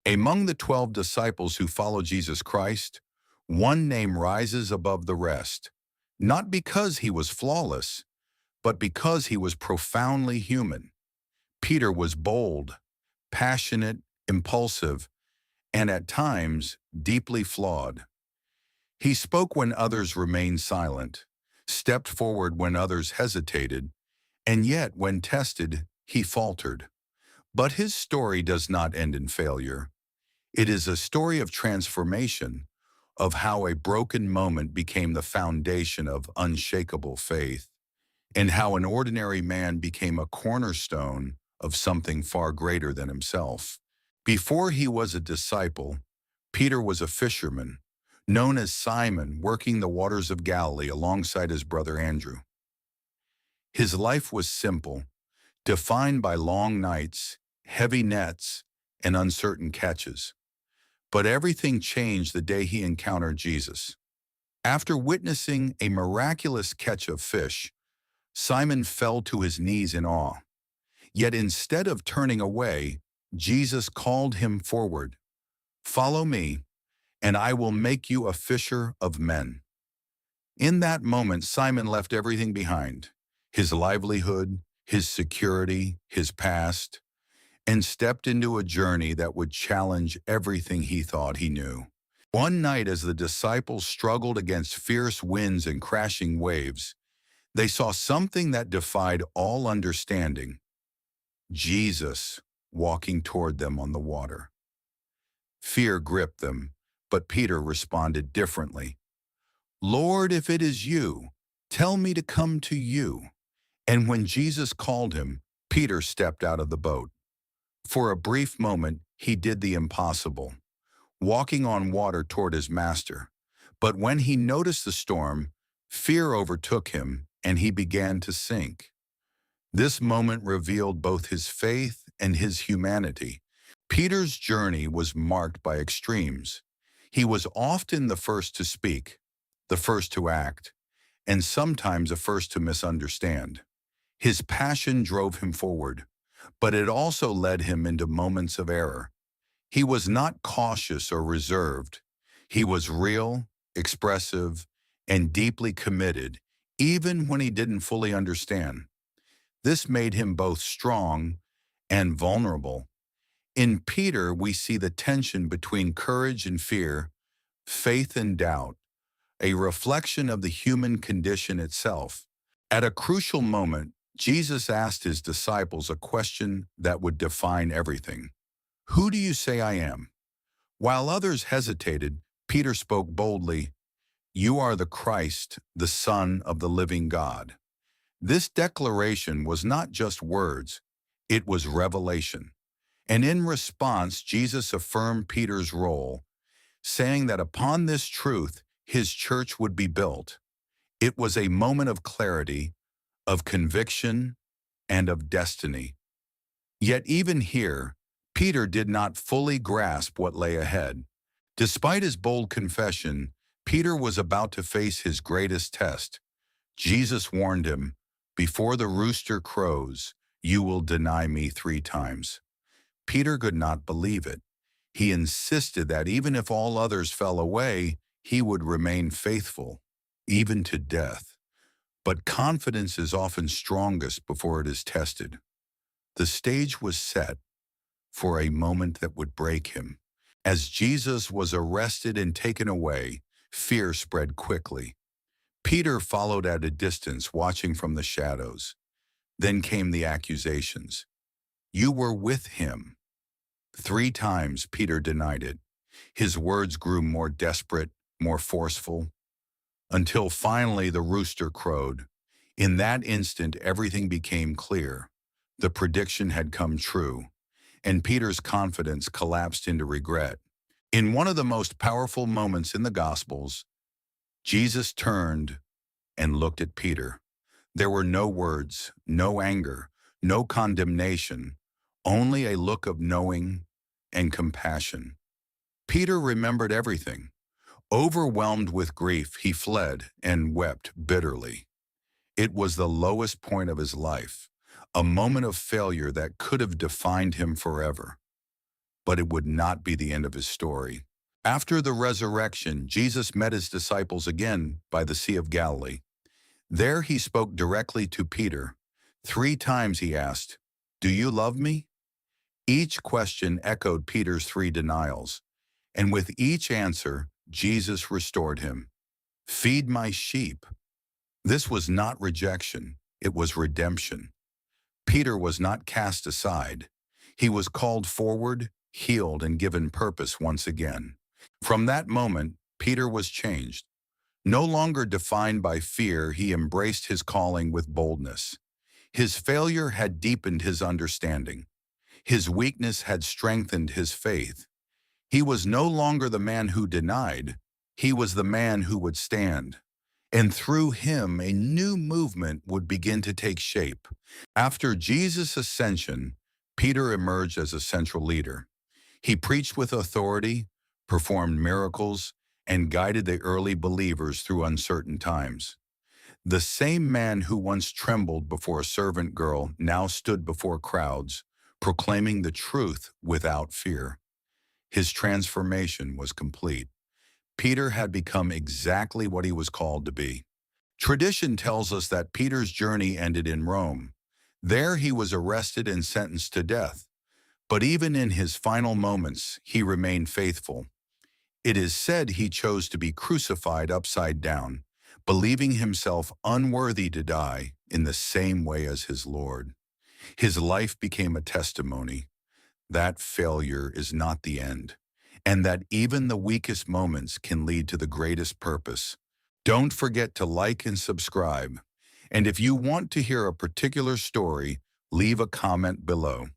Among the 12 disciples who follow Jesus Christ, one name rises above the rest, not because he was flawless, but because he was profoundly human. Peter was bold, passionate, impulsive, and at times deeply flawed. He spoke when others remained silent, stepped forward when others hesitated, and yet, when tested, he faltered. But his story does not end in failure. It is a story of transformation, of how a broken moment became the foundation of unshakable faith, and how an ordinary man became a cornerstone of something far greater than himself. Before he was a disciple, Peter was a fisherman, known as Simon, working the waters of Galilee alongside his brother Andrew. His life was simple, defined by long nights, heavy nets, and uncertain catches. But everything changed the day he encountered Jesus. After witnessing a miraculous catch of fish, Simon fell to his knees in awe. Yet instead of turning away, Jesus called him forward. "Follow me, and I will make you a fisher of men." In that moment, Simon left everything behind, his livelihood, his security, his past, and stepped into a journey that would challenge everything he thought he knew. One night, as the disciples struggled against fierce winds and crashing waves, they saw something that defied all understanding: Jesus walking toward them on the water. Fear gripped them, but Peter responded differently. "Lord, if it is you, tell me to come to you." And when Jesus called him, Peter stepped out of the boat. For a brief moment, he did the impossible, walking on water toward his master. But when he noticed the storm, fear overtook him, and he began to sink. This moment revealed both his faith and his humanity. Peter's journey was marked by extremes. He was often the first to speak, the first to act, and sometimes the first to misunderstand. His passion drove him forward, but it also led him into moments of error. He was not cautious or reserved. He was real, expressive, and deeply committed, even when he didn't fully understand. This made him both strong and vulnerable. In Peter, we see the tension between courage and fear, faith and doubt, a reflection of the human condition itself. At a crucial moment, Jesus asked his disciples a question that would define everything. "Who do you say I am?" While others hesitated, Peter spoke boldly, "You are the Christ, the Son of the living God." This declaration was not just words, it was revelation. And in response, Jesus affirmed Peter's role, saying that upon this truth, his church would be built. It was a moment of clarity, of conviction, and of destiny. Yet even here, Peter did not fully grasp what lay ahead. Despite his bold confession, Peter was about to face his greatest test. Jesus warned him, "Before the rooster crows, you will deny me 3 times." Peter could not believe it. He insisted that even if all others fell away, he would remain faithful, even to death. But confidence is often strongest before it is tested. The stage was set for a moment that would break him. As Jesus was arrested and taken away, fear spread quickly. Peter followed at a distance, watching from the shadows. Then came the accusations. "You were with him." 3 times Peter denied it. His words grew more desperate, more forceful, until finally the rooster crowed. In that instant, everything became clear. The prediction had come true, and Peter's confidence collapsed into regret. In one of the most powerful moments in the Gospels, Jesus turned and looked at Peter. There were no words, no anger, no condemnation, only a look of knowing and compassion. Peter remembered everything. Overwhelmed with grief, he fled and wept bitterly. It was the lowest point of his life, a moment of failure that could have defined him forever. but it would not be the end of his story. After the resurrection, Jesus met his disciples again by the Sea of Galilee. There he spoke directly to Peter. 3 times he asked, "Do you love me?" Each question echoed Peter's 3 denials, and with each answer, Jesus restored him. "Feed my sheep." This was not rejection, it was redemption. Peter was not cast aside. He was called forward, healed, and given purpose once again. From that moment, Peter was changed. No longer defined by fear, he embraced his calling with boldness. His failure had deepened his understanding. His weakness had strengthened his faith. He was no longer the man who denied. He was the man who would stand. And through him, a new movement would begin to take shape. After Jesus' ascension, Peter emerged as a central leader. He preached with authority, performed miracles, and guided the early believers through uncertain times. The same man who once trembled before a servant girl now stood before crowds, proclaiming the truth without fear. His transformation was complete. Peter had become exactly what he was called to be. Tradition tells us that Peter's journey ended in Rome. There he was arrested and sentenced to death. But even in his final moments, he remained faithful. It is said he chose to be crucified upside down, believing himself unworthy to die in the same way as his Lord. His life became a testimony that failure is not the end, and that even the weakest moments can lead to the greatest purpose. Don't forget to like and subscribe. And if you want to hear a particular story, leave a comment below.